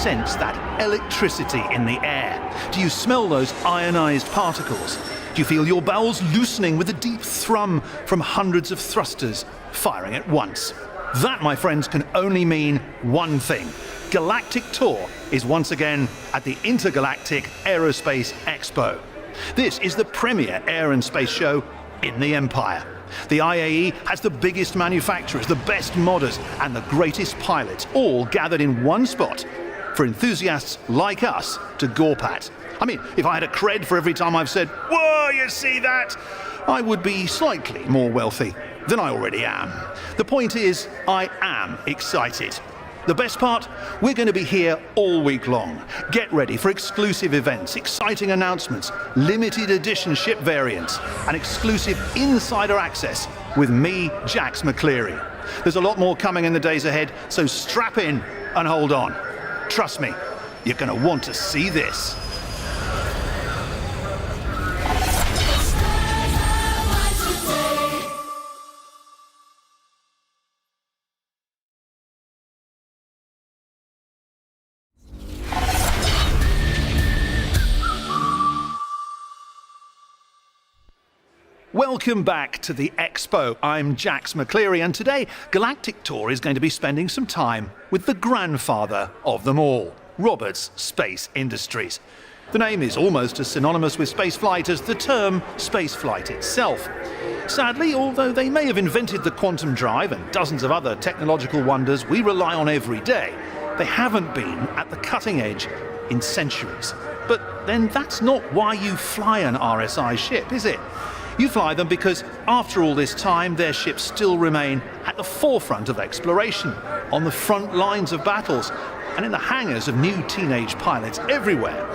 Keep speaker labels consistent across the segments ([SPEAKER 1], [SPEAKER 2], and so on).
[SPEAKER 1] sense that electricity in the air? Do you smell those ionized particles? Do you feel your bowels loosening with a deep thrum from hundreds of thrusters firing at once? That, my friends, can only mean one thing. Galactic Tour is once again at the Intergalactic Aerospace Expo. This is the premier air and space show in the Empire. The IAE has the biggest manufacturers, the best modders, and the greatest pilots, all gathered in one spot for enthusiasts like us to gawp at. I mean, if I had a cred for every time I've said, "Whoa, you see that?" I would be slightly more wealthy than I already am. The point is, I am excited. The best part? We're going to be here all week long. Get ready for exclusive events, exciting announcements, limited edition ship variants, and exclusive insider access with me, Jax McCleary. There's a lot more coming in the days ahead, so strap in and hold on. Trust me, you're going to want to see this. Welcome back to the Expo. I'm Jax McCleary, and today Galactic Tour is going to be spending some time with the grandfather of them all, Roberts Space Industries. The name is almost as synonymous with spaceflight as the term spaceflight itself. Sadly, although they may have invented the quantum drive and dozens of other technological wonders we rely on every day, they haven't been at the cutting edge in centuries. But then that's not why you fly an RSI ship, is it? You fly them because, after all this time, their ships still remain at the forefront of exploration, on the front lines of battles, and in the hangars of new teenage pilots everywhere.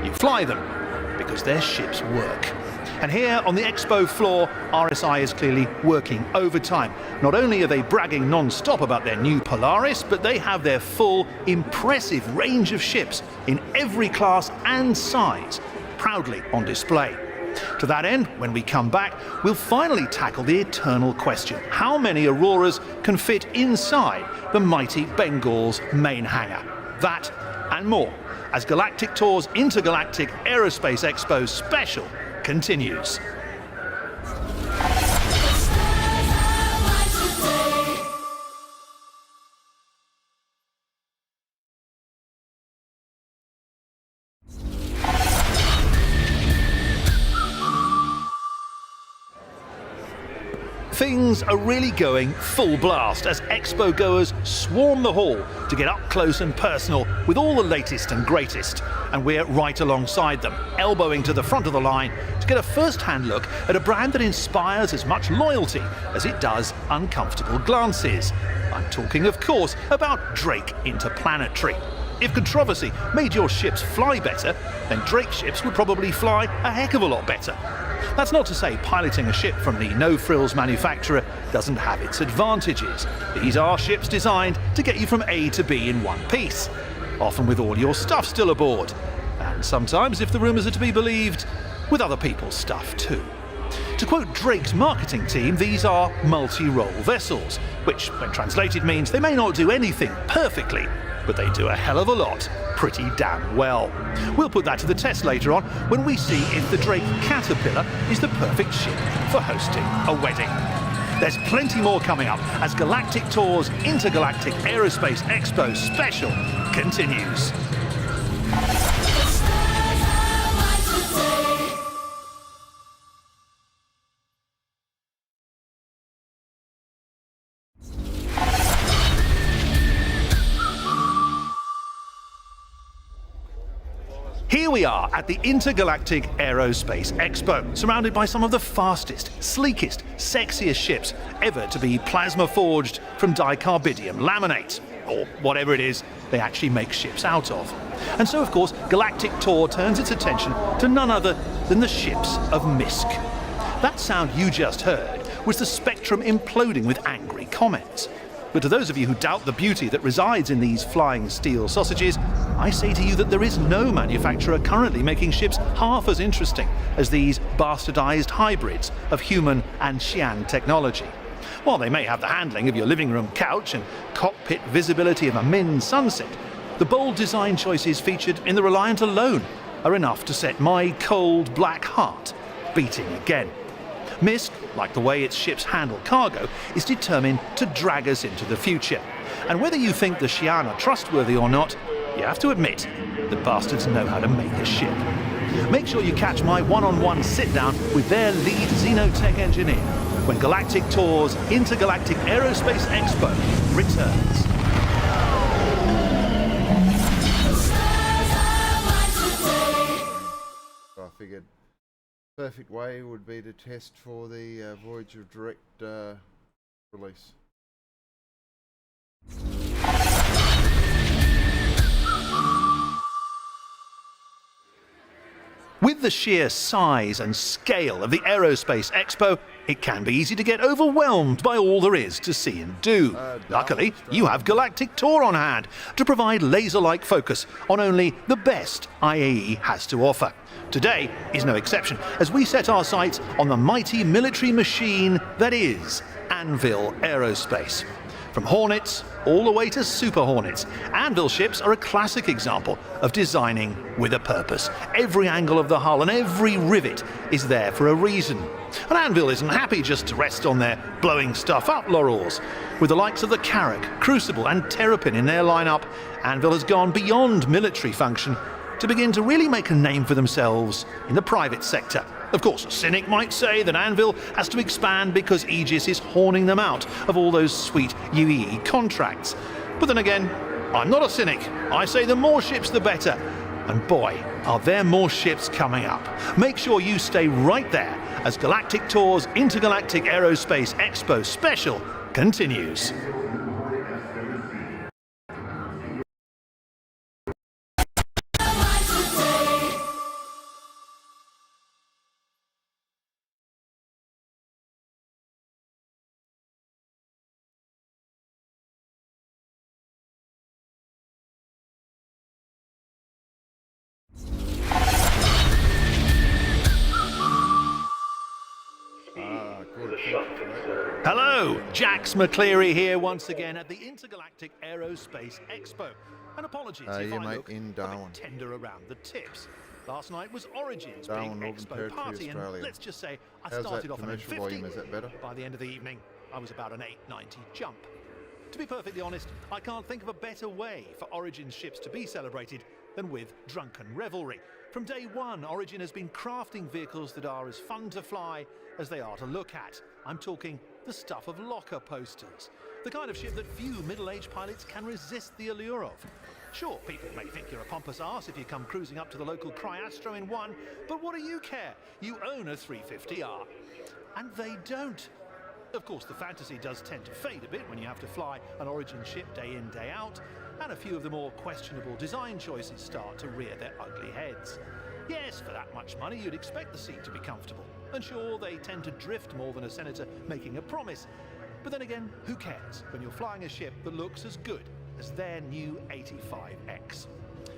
[SPEAKER 1] You fly them because their ships work. And here on the Expo floor, RSI is clearly working overtime. Not only are they bragging non-stop about their new Polaris, but they have their full, impressive range of ships in every class and size, proudly on display. To that end, when we come back, we'll finally tackle the eternal question: how many Auroras can fit inside the mighty Bengal's main hangar? That and more, as Galactic Tour's Intergalactic Aerospace Expo special continues. Things are really going full blast as Expo goers swarm the hall to get up close and personal with all the latest and greatest. And we're right alongside them, elbowing to the front of the line to get a first-hand look at a brand that inspires as much loyalty as it does uncomfortable glances. I'm talking, of course, about Drake Interplanetary. If controversy made your ships fly better, then Drake ships would probably fly a heck of a lot better. That's not to say piloting a ship from the no-frills manufacturer doesn't have its advantages. These are ships designed to get you from A to B in one piece, often with all your stuff still aboard, and sometimes, if the rumours are to be believed, with other people's stuff too. To quote Drake's marketing team, these are multi-role vessels, which, when translated, means they may not do anything perfectly, but they do a hell of a lot pretty damn well. We'll put that to the test later on when we see if the Drake Caterpillar is the perfect ship for hosting a wedding. There's plenty more coming up as Galactic Tour's Intergalactic Aerospace Expo special continues. Here we are at the Intergalactic Aerospace Expo, surrounded by some of the fastest, sleekest, sexiest ships ever to be plasma forged from dicarbidium laminate, or whatever it is they actually make ships out of. And so, of course, Galactic Tour turns its attention to none other than the ships of Misk. That sound you just heard was the Spectrum imploding with angry comments. But to those of you who doubt the beauty that resides in these flying steel sausages, I say to you that there is no manufacturer currently making ships half as interesting as these bastardized hybrids of human and Xi'an technology. While they may have the handling of your living room couch and cockpit visibility of a Min sunset, the bold design choices featured in the Reliant alone are enough to set my cold black heart beating again. Misk, like the way its ships handle cargo, is determined to drag us into the future. And whether you think the Xi'an are trustworthy or not, you have to admit that bastards know how to make a ship. Make sure you catch my one-on-one sit-down with their lead xenotech engineer when Galactic Tour's Intergalactic Aerospace Expo returns.
[SPEAKER 2] I figured perfect way would be to test for the Voyager Direct release.
[SPEAKER 1] With the sheer size and scale of the Aerospace Expo, it can be easy to get overwhelmed by all there is to see and do. Luckily, you have Galactic Tour on hand to provide laser-like focus on only the best IAE has to offer. Today is no exception, as we set our sights on the mighty military machine that is Anvil Aerospace. From Hornets all the way to Super Hornets, Anvil ships are a classic example of designing with a purpose. Every angle of the hull and every rivet is there for a reason. And Anvil isn't happy just to rest on their blowing stuff up laurels. With the likes of the Carrack, Crucible and Terrapin in their lineup, Anvil has gone beyond military function to begin to really make a name for themselves in the private sector. Of course, a cynic might say that Anvil has to expand because Aegis is horning them out of all those sweet UEE contracts. But then again, I'm not a cynic. I say the more ships the better. And boy, are there more ships coming up. Make sure you stay right there as Galactic Tour's Intergalactic Aerospace Expo special continues. Hello, Jax McCleary here once again at the Intergalactic Aerospace Expo. And apologies if I look a bit tender around the tips. Last night was Origin's big Expo party, and let's just say I started off at 50. By the end of the evening, I was about an 890 jump. To be perfectly honest, I can't think of a better way for Origin's ships to be celebrated than with drunken revelry. From day one, Origin has been crafting vehicles that are as fun to fly as they are to look at. I'm talking the stuff of locker posters, the kind of ship that few middle-aged pilots can resist the allure of. Sure, people may think you're a pompous arse if you come cruising up to the local Cryastro in one, but what do you care? You own a 350R. And they don't. Of course, the fantasy does tend to fade a bit when you have to fly an Origin ship day in, day out, and a few of the more questionable design choices start to rear their ugly heads. Yes, for that much money, you'd expect the seat to be comfortable. And sure, they tend to drift more than a senator making a promise. But then again, who cares when you're flying a ship that looks as good as their new 85X?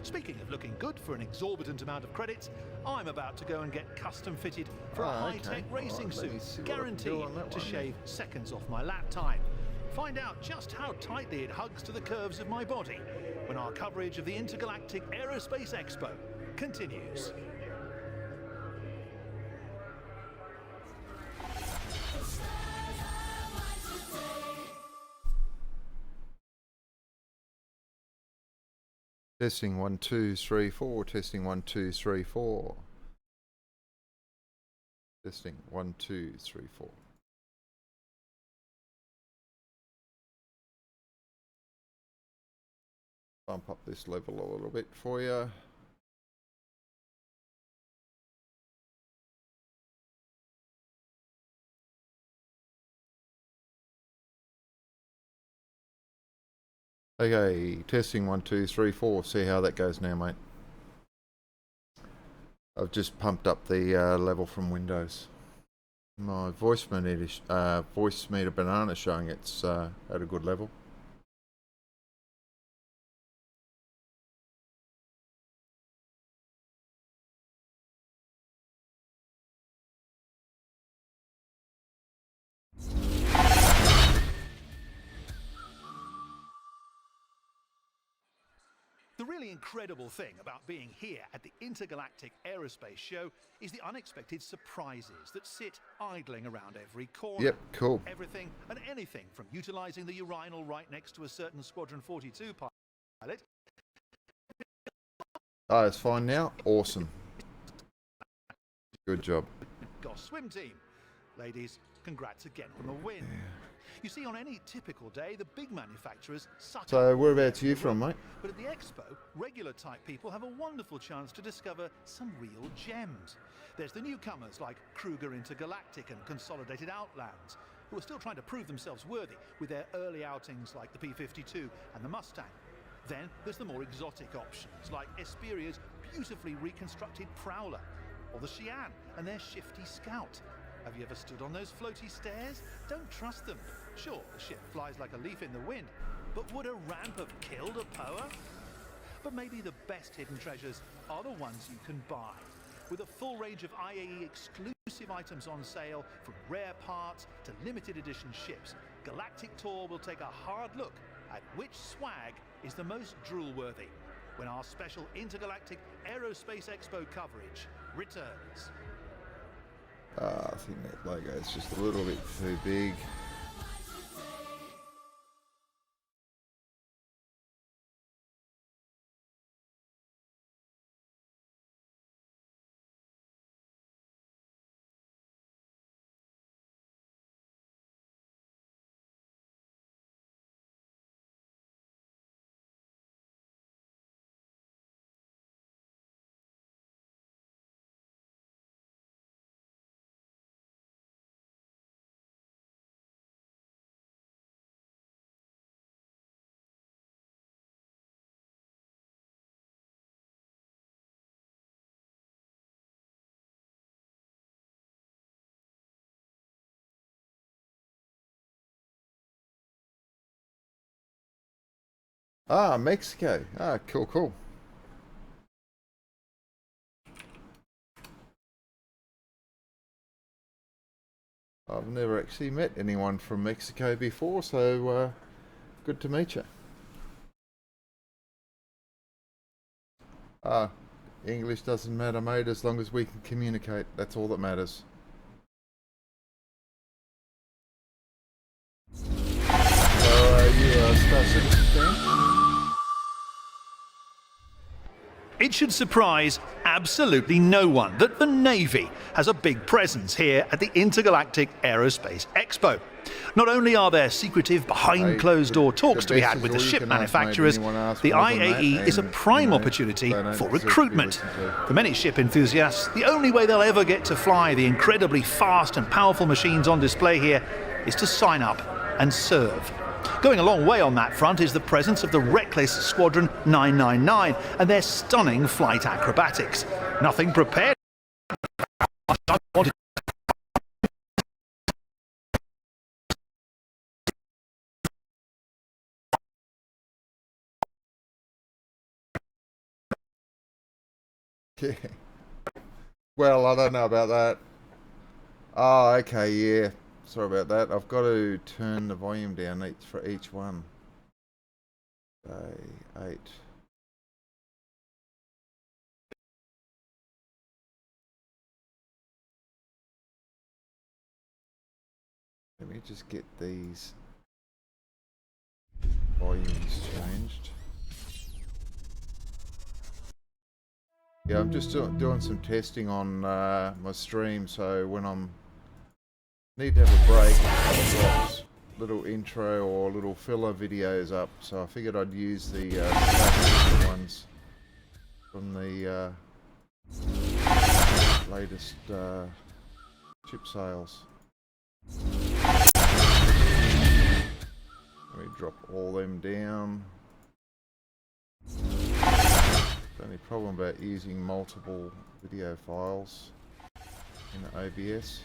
[SPEAKER 1] Speaking of looking good for an exorbitant amount of credits, I'm about to go and get custom fitted for a high-tech racing suit, guaranteed to shave seconds off my lap time. Find out just how tightly it hugs to the curves of my body when our coverage of the Intergalactic Aerospace Expo continues.
[SPEAKER 2] Testing 1 2 3 4. Testing 1 2 3 4. Testing 1 2 3 4. Bump up this level a little bit for you. Okay, testing 1 2 3 4. See how that goes now, mate. I've just pumped up the level from Windows. My voice meter banana showing it's at a good level.
[SPEAKER 1] The really incredible thing about being here at the Intergalactic Aerospace Show is the unexpected surprises that sit idling around every corner.
[SPEAKER 2] Yep, cool.
[SPEAKER 1] Everything and anything from utilizing the urinal right next to a certain Squadron 42 pilot.
[SPEAKER 2] Oh, it's fine now? Awesome. Good job.
[SPEAKER 1] Gosh, swim team. Ladies, congrats again on the win. Yeah. You see, on any typical day, the big manufacturers suck.
[SPEAKER 2] So whereabouts are you from, mate?
[SPEAKER 1] But at the Expo, regular type people have a wonderful chance to discover some real gems. There's the newcomers like Kruger Intergalactic and Consolidated Outlands, who are still trying to prove themselves worthy with their early outings like the P-52 and the Mustang. Then there's the more exotic options like Esperia's beautifully reconstructed Prowler, or the Xi'an and their shifty Scout. Have you ever stood on those floaty stairs? Don't trust them. Sure, the ship flies like a leaf in the wind, but would a ramp have killed a Poa? But maybe the best hidden treasures are the ones you can buy. With a full range of IAE exclusive items on sale, from rare parts to limited edition ships, Galactic Tour will take a hard look at which swag is the most drool-worthy when our special Intergalactic Aerospace Expo coverage returns.
[SPEAKER 2] I think that logo is just a little bit too big. Ah, Mexico. Ah, cool, cool. I've never actually met anyone from Mexico before, so good to meet you. Ah, English doesn't matter, mate, as long as we can communicate. That's all that matters. So, you a Star Citizen fan?
[SPEAKER 1] It should surprise absolutely no one that the Navy has a big presence here at the Intergalactic Aerospace Expo. Not only are there secretive behind-closed-door talks to be had with the ship manufacturers, the IAE is a prime opportunity for recruitment. For many ship enthusiasts, the only way they'll ever get to fly the incredibly fast and powerful machines on display here is to sign up and serve. Going a long way on that front is the presence of the reckless Squadron 999 and their stunning flight acrobatics. Nothing prepared.
[SPEAKER 2] Yeah. Well, I don't know about that. Oh, okay, yeah. Sorry about that. I've got to turn the volume down for each one. 8. Let me just get these volumes changed. Yeah, I'm just doing some testing on my stream, so when I'm need to have a break, I've got little intro or little filler videos up, so I figured I'd use the ones from the latest chip sales. Let me drop all them down. The only problem about using multiple video files in OBS.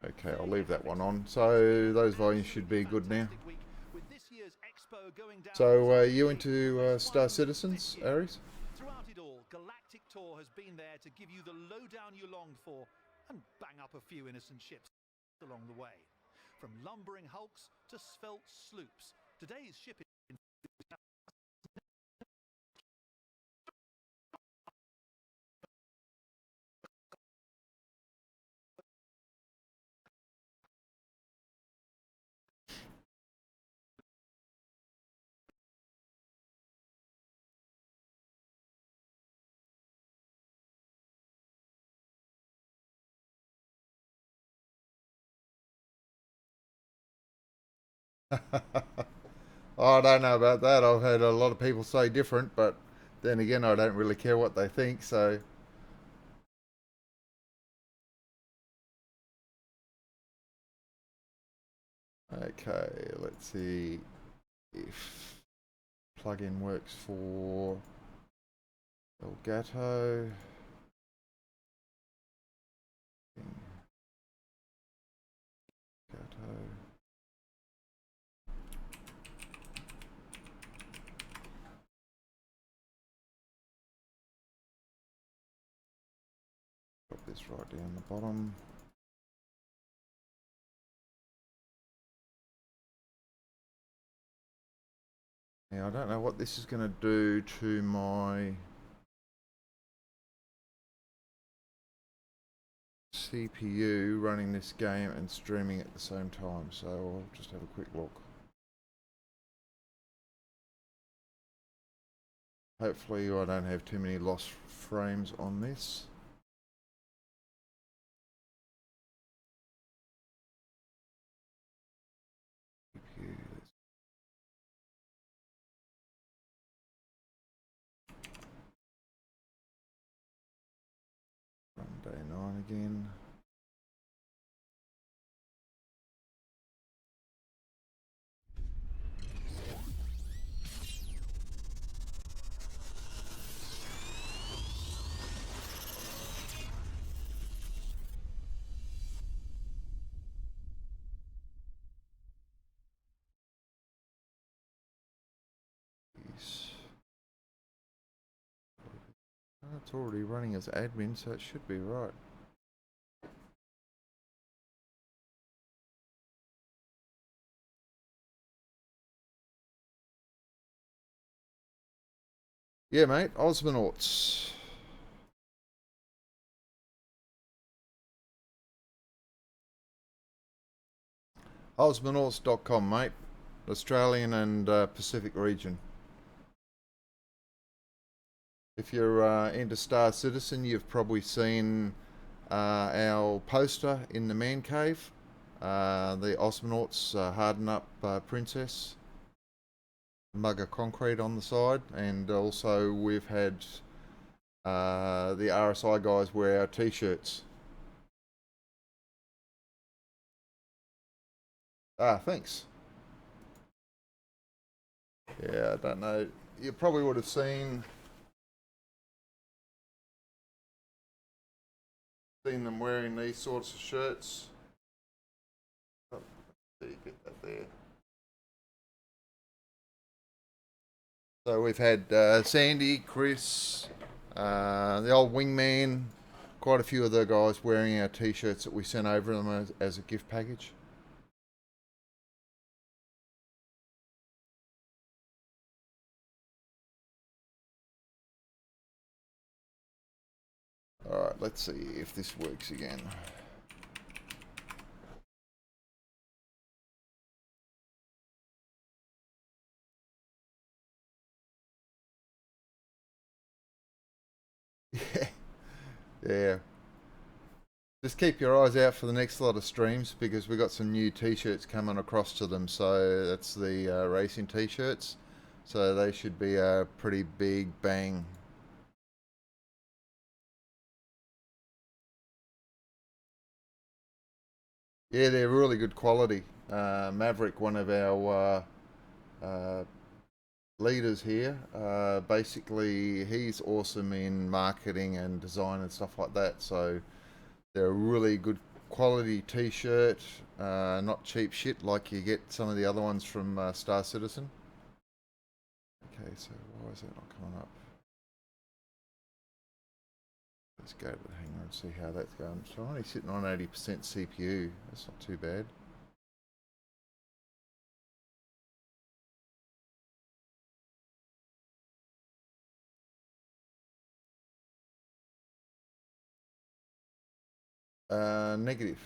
[SPEAKER 2] Okay, I'll leave that one on. So those volumes should be good now. So you into Star Citizens, Aries?
[SPEAKER 1] Throughout it all, Galactic Tour has been there to give you the lowdown you longed for and bang up a few innocent ships along the way. From lumbering hulks to svelte sloops, today's ship is
[SPEAKER 2] I don't know about that. I've heard a lot of people say different, but then again, I don't really care what they think, so Okay, let's see if plugin works for Elgato. Elgato. Drop this right down the bottom. Now I don't know what this is going to do to my CPU running this game and streaming at the same time, so I'll just have a quick look. Hopefully I don't have too many lost frames on this. CPU, run day 9 again. It's already running as admin, so it should be right. Yeah, mate, Osmonauts. Osmonauts.com, mate. Australian and Pacific region. If you're into Star Citizen, you've probably seen our poster in the man cave. The Osmonauts harden up Princess. Mug of concrete on the side, and also we've had the RSI guys wear our t-shirts. Ah, thanks. Yeah, I don't know. You probably would have seen them wearing these sorts of shirts. Oh, so you get that there. So we've had Sandy, Chris, the old wingman, quite a few of the guys wearing our t-shirts that we sent over them as a gift package. Alright, let's see if this works again. Yeah. Yeah. Just keep your eyes out for the next lot of streams because we've got some new t-shirts coming across to them. So that's the racing t-shirts. So they should be a pretty big bang. Yeah, they're really good quality. Maverick, one of our leaders here, basically he's awesome in marketing and design and stuff like that. So they're a really good quality t-shirt, not cheap shit like you get some of the other ones from Star Citizen. Okay, so why is that not coming up? Let's go to the hangar and see how that's going. So I'm only sitting on 80% CPU. That's not too bad. Negative.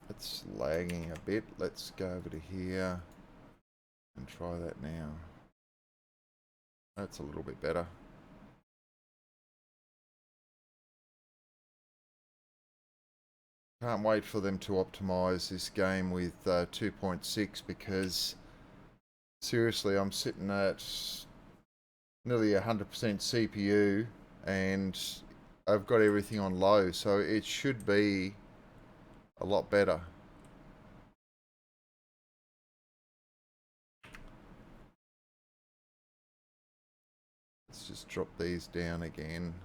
[SPEAKER 2] It's lagging a bit. Let's go over to here. And try that now. That's a little bit better. Can't wait for them to optimize this game with 2.6 because seriously, I'm sitting at nearly 100% CPU and I've got everything on low, so it should be a lot better. Let's just drop these down again.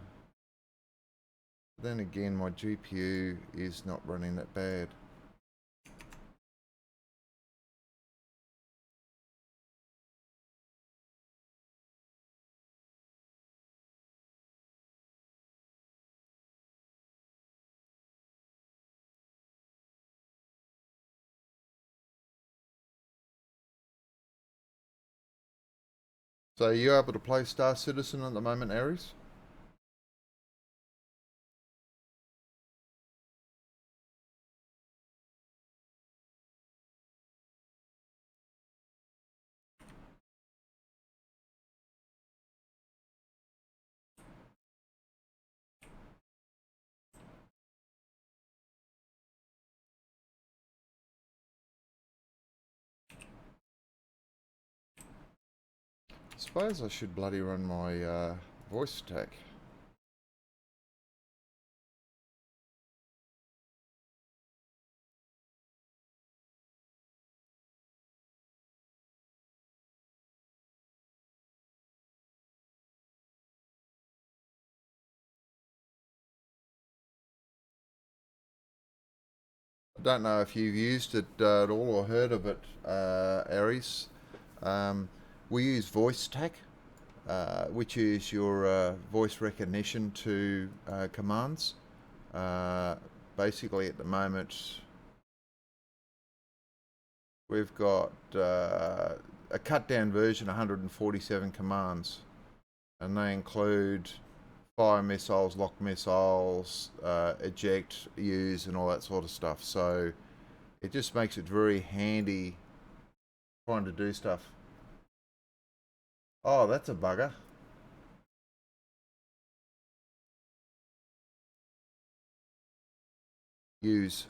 [SPEAKER 2] Then again, my GPU is not running that bad. So are you able to play Star Citizen at the moment, Aries? I suppose I should bloody run my voice attack. I don't know if you've used it at all or heard of it, Aries. We use voice attack, which is your voice recognition to commands. Basically, at the moment, we've got a cut down version, 147 commands, and they include fire missiles, lock missiles, eject, use, and all that sort of stuff. So it just makes it very handy trying to do stuff. Oh, that's a bugger. Use.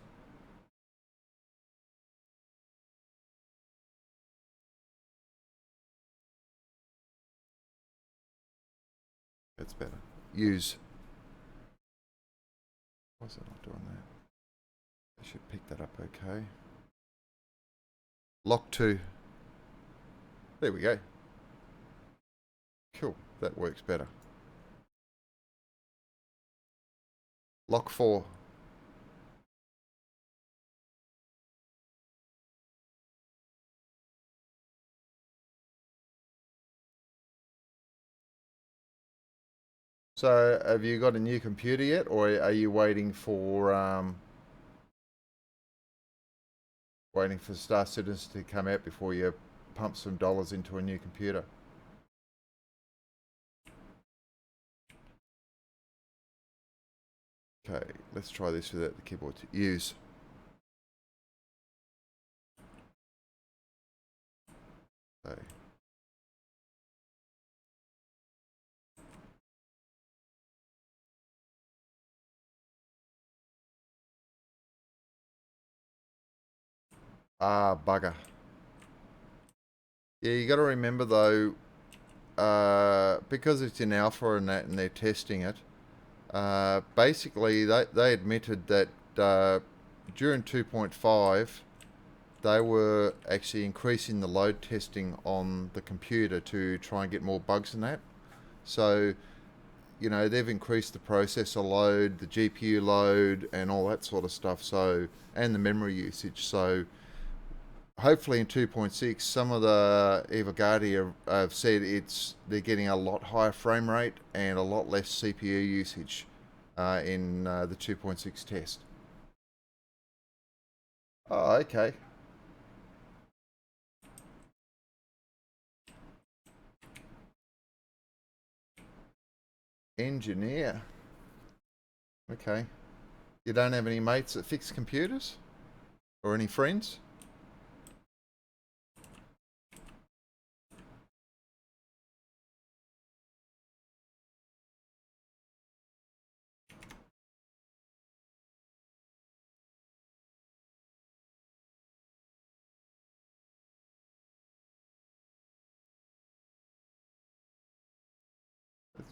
[SPEAKER 2] That's better. Use. Why is it not doing that? I should pick that up okay. Lock 2. There we go. Cool. That works better. Lock 4. So, have you got a new computer yet, or are you waiting for Star Citizen to come out before you pump some dollars into a new computer? Okay, let's try this without the keyboard. Use. Okay. Ah, bugger. Yeah, you got to remember though, because it's in alpha and that, and they're testing it. Basically, they admitted that during 2.5, they were actually increasing the load testing on the computer to try and get more bugs in that. So, you know, they've increased the processor load, the GPU load, and all that sort of stuff. So, and the memory usage. So, hopefully in 2.6, some of the Evergati have said they're getting a lot higher frame rate and a lot less CPU usage in the 2.6 test. Oh, okay. Engineer. Okay. You don't have any mates that fix computers? Or any friends?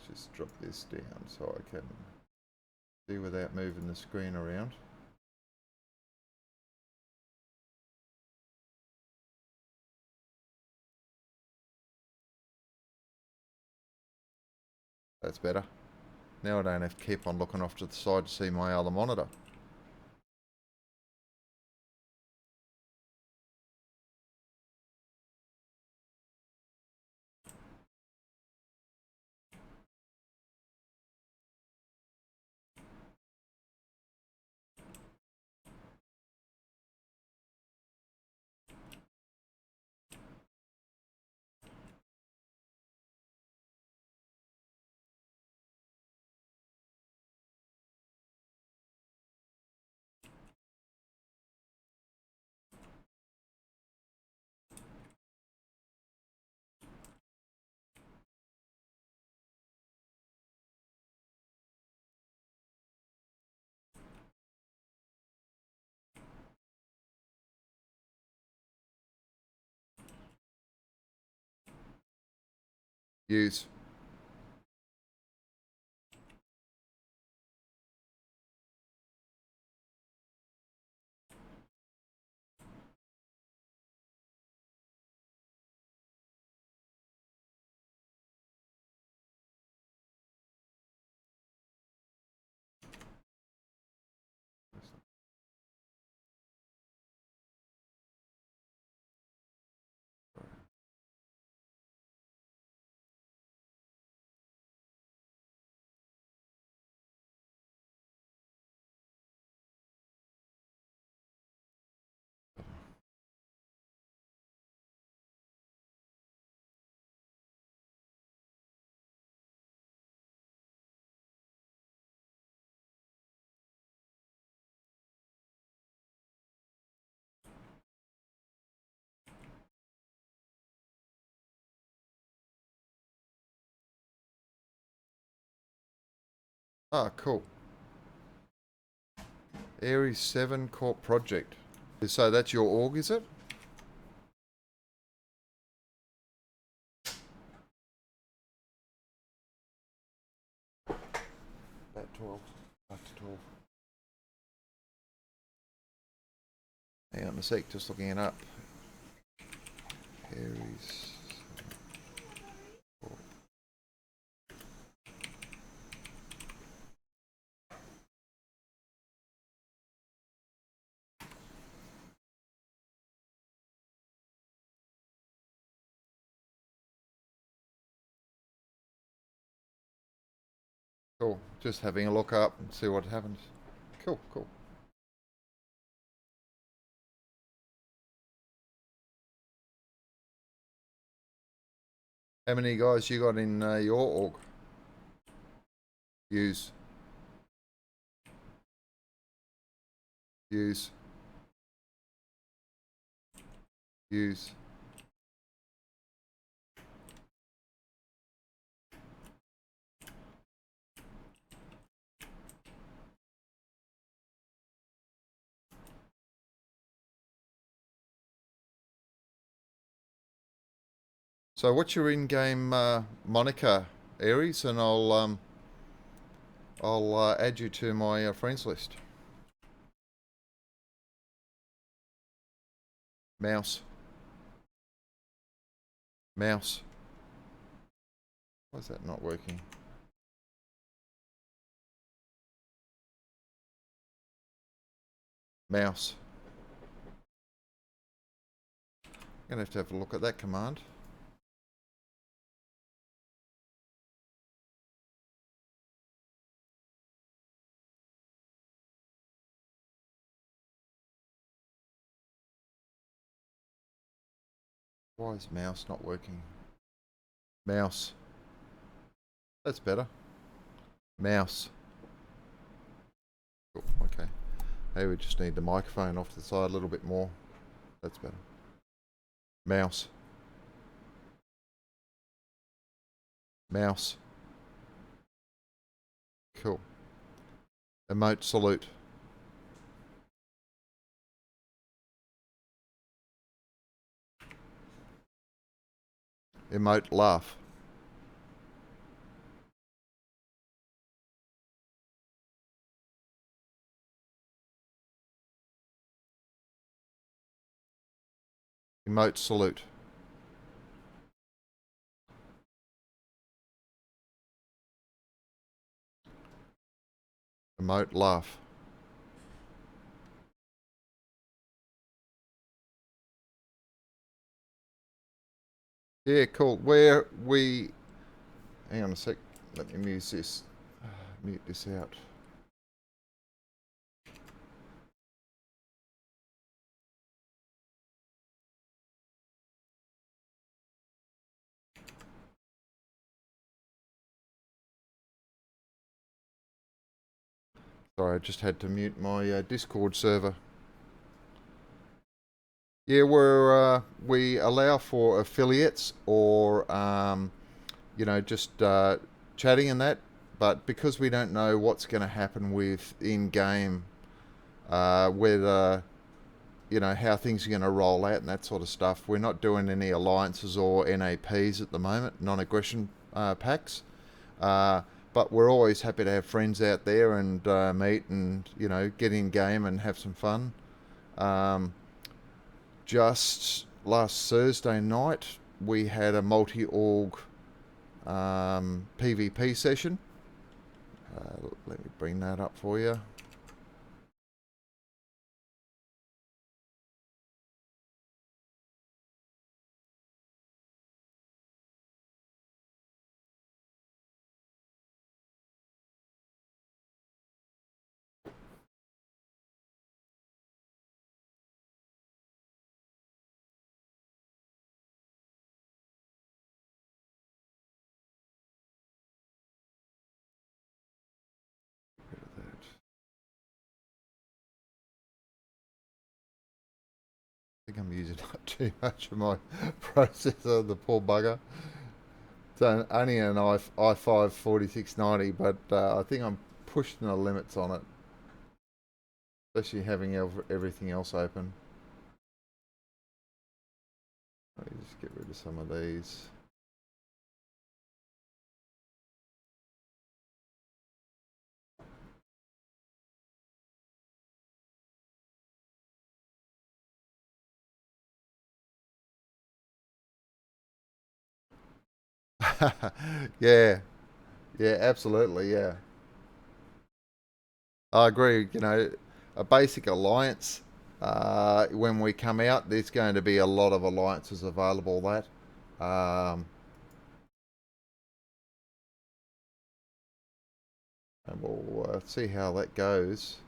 [SPEAKER 2] just drop this down so I can see without moving the screen around. That's better. Now I don't have to keep on looking off to the side to see my other monitor. Use. Ah, cool. Aries 7 Corp project. So that's your org, is it? About 12. Up to 12. Hang on a sec, just looking it up. Aries. Cool. Just having a look up and see what happens. Cool, cool. How many guys you got in your org? Use. Use. Use. So what's your in-game moniker, Aries? And I'll add you to my friends list. Mouse. Mouse. Why is that not working? Mouse. I'm going to have a look at that command. Why is mouse not working? Mouse. That's better. Mouse. Cool, okay. Hey, we just need the microphone off to the side a little bit more. That's better. Mouse. Mouse. Cool. Emote salute. Emote laugh. Emote salute. Emote laugh. Yeah, cool. Where we... Hang on a sec. Let me mute this out. Sorry, I just had to mute my Discord server. Yeah, we allow for affiliates or just chatting and that, but because we don't know what's going to happen with in-game, whether how things are going to roll out and that sort of stuff, we're not doing any alliances or NAPs at the moment, non-aggression packs. But we're always happy to have friends out there and meet and get in game and have some fun. Just last Thursday night, we had a multi-org PvP session. Let me bring that up for you. I think I'm using up too much of my processor, the poor bugger. It's only an i5 4690, but I think I'm pushing the limits on it, especially having everything else open. Let me just get rid of some of these. Yeah, yeah, absolutely, yeah. I agree. A basic alliance. When we come out, there's going to be a lot of alliances available. And we'll see how that goes.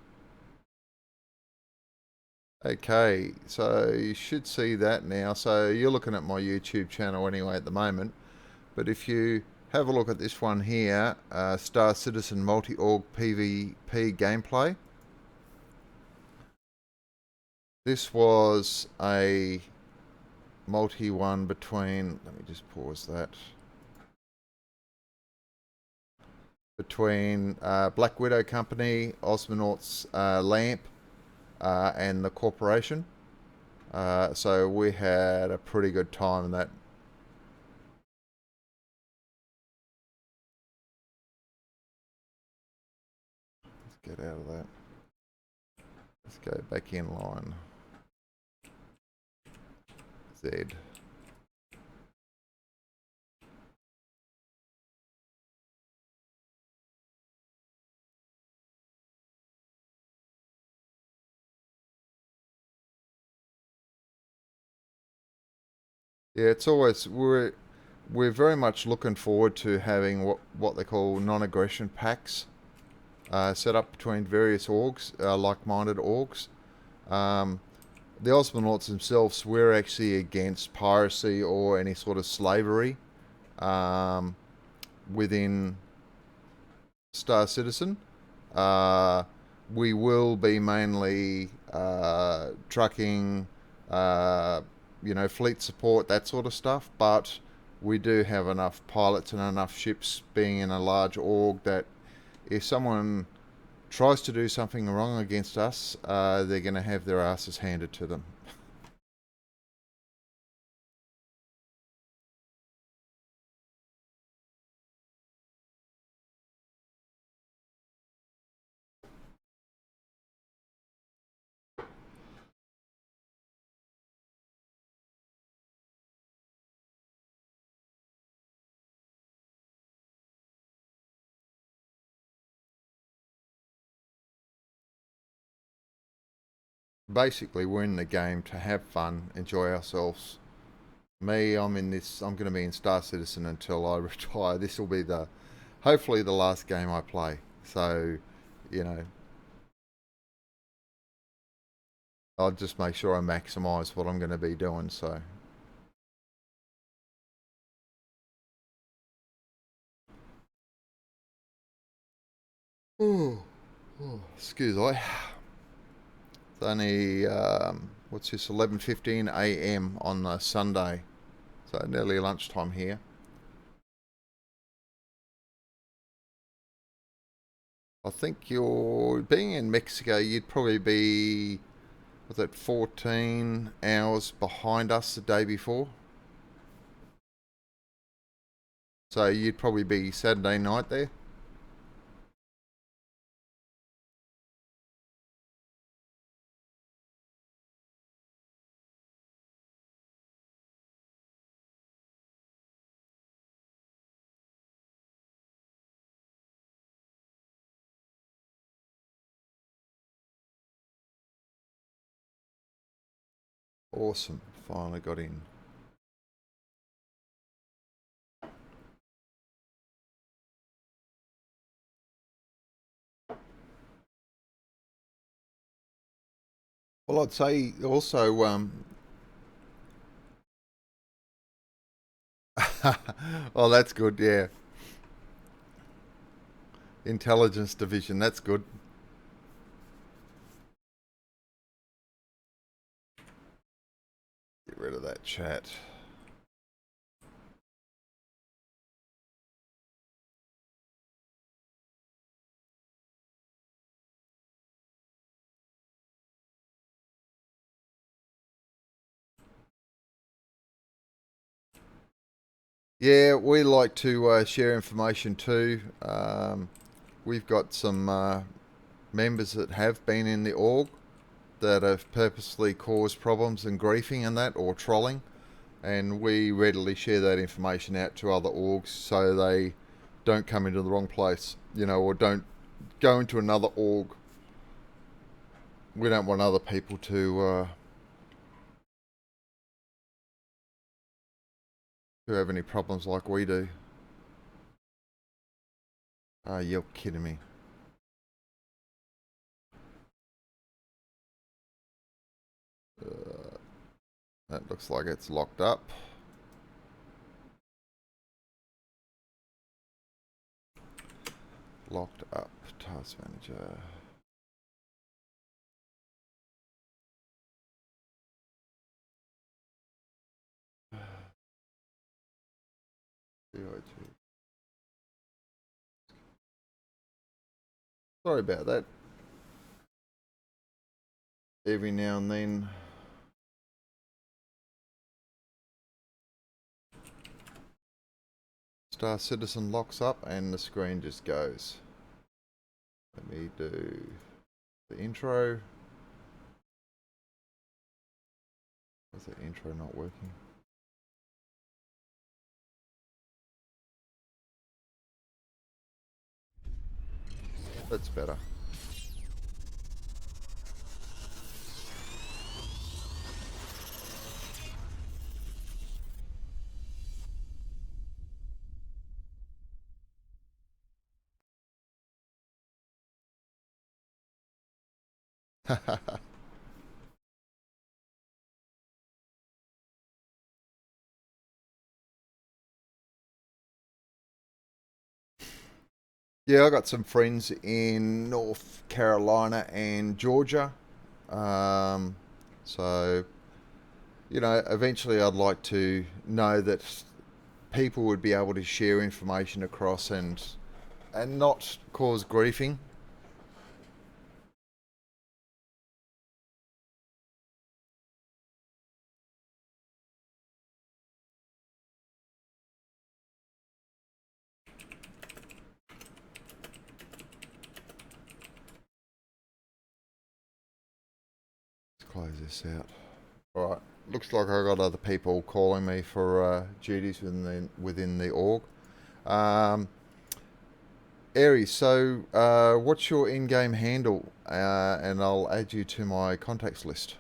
[SPEAKER 2] Okay, so you should see that now. So you're looking at my YouTube channel anyway at the moment. But if you have a look at this one here, Star Citizen Multi-Org PvP gameplay. This was a multi-one between, let me just pause that, between Black Widow Company, Osmonauts Lamp, and the Corporation. So we had a pretty good time in that. Let's get out of that. Let's go back in line. Z. Yeah, it's always we're very much looking forward to having what they call non-aggression packs set up between various orgs, like-minded orgs. The Osmonauts themselves, we're actually against piracy or any sort of slavery within Star Citizen. We will be mainly trucking, fleet support, that sort of stuff, but we do have enough pilots and enough ships being in a large org that if someone tries to do something wrong against us, they're going to have their asses handed to them. basically we're in the game to have fun, enjoy ourselves. Me, I'm going to be in Star Citizen until I retire. This will be hopefully the last game I play. So, you know, I'll just make sure I maximise what I'm going to be doing. So, ooh, excuse me. It's only what's this? 11:15 a.m. on a Sunday, so nearly lunchtime here. I think you're being in Mexico. You'd probably be, was it 14 hours behind us the day before? So you'd probably be Saturday night there. Awesome. Finally got in. Well, I'd say also, oh, that's good, yeah. Intelligence division, that's good. Get rid of that chat. Yeah, we like to share information too. We've got some members that have been in the org that have purposely caused problems and griefing and that, or trolling, and we readily share that information out to other orgs so they don't come into the wrong place, or don't go into another org. We don't want other people to have any problems like we do. You're kidding me. That looks like it's locked up. Locked up. Task manager. Sorry about that. Every now and then. Star Citizen locks up and the screen just goes. Let me do the intro. Is the intro not working? That's better. Yeah, I got some friends in North Carolina and Georgia. So, eventually I'd like to know that people would be able to share information across and not cause griefing. Let's close this out. All right. Looks like I got other people calling me for duties within the org. Aries, so what's your in-game handle? And I'll add you to my contacts list.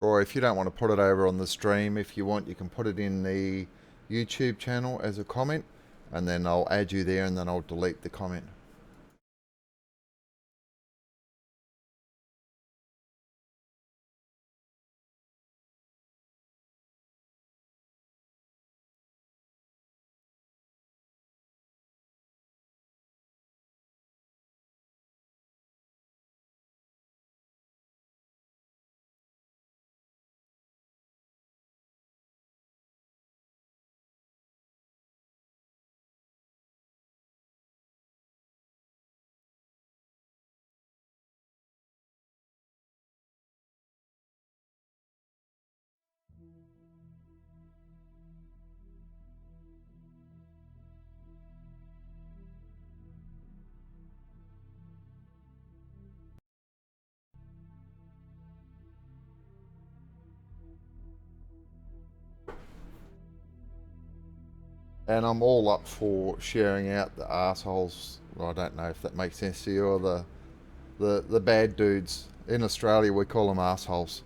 [SPEAKER 2] Or if you don't want to put it over on the stream, if you want, you can put it in the YouTube channel as a comment, and then I'll add you there, and then I'll delete the comment. And I'm all up for sharing out the assholes. Well, I don't know if that makes sense to you, or the bad dudes. In Australia, we call them assholes.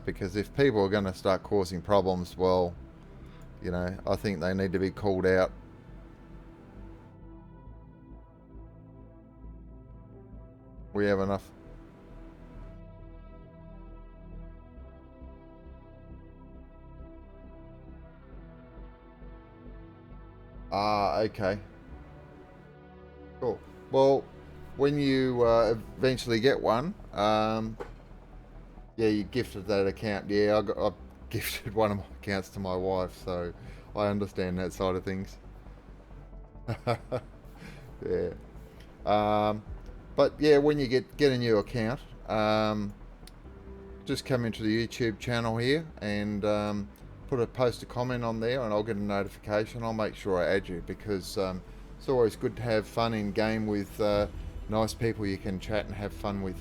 [SPEAKER 2] Because if people are going to start causing problems, well, you know, I think they need to be called out. We have enough. Ah, okay. Cool. Well, when you eventually get one, yeah, you gifted that account. Yeah, I've gifted one of my accounts to my wife, so I understand that side of things. Yeah. But yeah, when you get a new account, just come into the YouTube channel here and post a comment on there, and I'll get a notification. I'll make sure I add you, because it's always good to have fun in game with nice people you can chat and have fun with.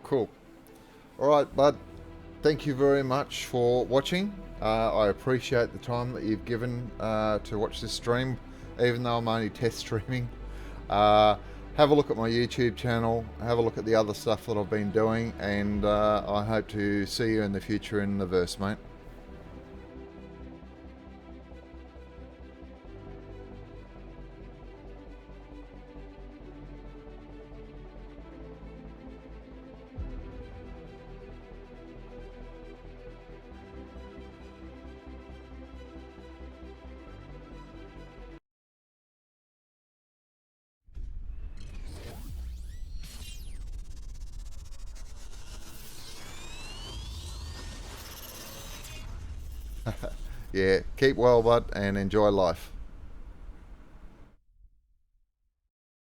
[SPEAKER 2] Cool. All right, bud. Thank you very much for watching. I appreciate the time that you've given to watch this stream, even though I'm only test streaming. Have a look at my YouTube channel, have a look at the other stuff that I've been doing, and I hope to see you in the future in the verse, mate. Yeah, keep well, bud, and enjoy life.